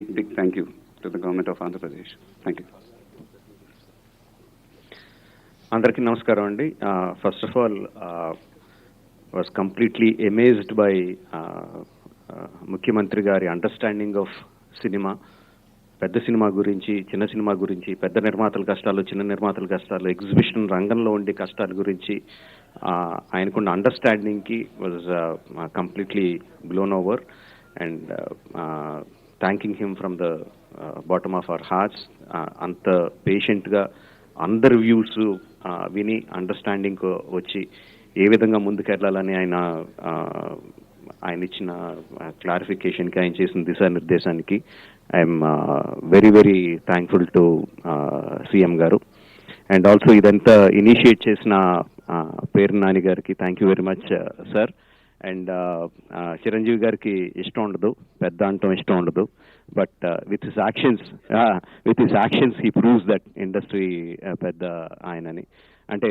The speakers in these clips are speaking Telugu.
Big thank you to the government of Andhra Pradesh. Thank you. అందరికీ నమస్కారం అండి. First of all was completely amazed by ముఖ్యమంత్రి గారి అండర్స్టాండింగ్ ఆఫ్ సినిమా, పెద్ద సినిమా గురించి, చిన్న సినిమా గురించి, పెద్ద నిర్మాతల కష్టాలు, చిన్న నిర్మాతల కష్టాలు, ఎగ్జిబిషన్ రంగంలో ఉండే కష్టాల గురించి ఆయనకున్న అండర్స్టాండింగ్కి was completely blown over and thanking him from the bottom of our hearts. అంత పేషెంట్గా అందరి వ్యూస్ విని అండర్స్టాండింగ్ వచ్చి ఏ విధంగా ముందుకెళ్ళాలని ఆయన ఇచ్చిన క్లారిఫికేషన్కి, ఆయన చేసిన దిశానిర్దేశానికి I'm very very thankful to CM గారు. అండ్ ఆల్సో ఇదంతా ఇనిషియేట్ చేసిన పేరు నాని గారికి thank you very much sir. And Chiranjeevi గారికి ఇష్టం ఉండదు, పెద్ద అంటం ఇష్టం ఉండదు, but with his actions he proves that industry పెద్ద ఆయనని. అంటే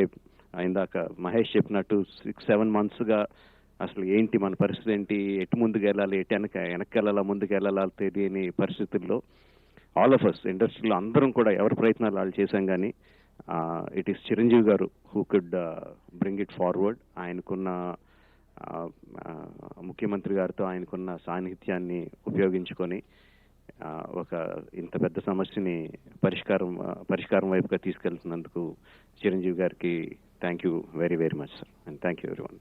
ఇందాక మహేష్ చెప్పినట్టు 6-7 monthsగా అసలు ఏంటి మన పరిస్థితి, ఏంటి, ఎటు ముందుకు వెళ్ళాలి, ఎటు వెనక్కి వెళ్ళాలా, ముందుకు వెళ్ళాలా తెలియని పరిస్థితుల్లో ఆల్ ఆఫ్ అస్ ఇండస్ట్రీలో అందరం కూడా ఎవరి ప్రయత్నాలు వాళ్ళు చేశాం. కానీ ఇట్ ఈస్ చిరంజీవి గారు who could bring it forward. ఆయనకున్న ముఖ్యమంత్రి గారితో ఆయనకున్న సాన్నిహిత్యాన్ని ఉపయోగించుకొని ఒక ఇంత పెద్ద సమస్యని పరిష్కారం వైపుగా తీసుకెళ్తున్నందుకు చిరంజీవి గారికి thank you very very much sir. And thank you everyone.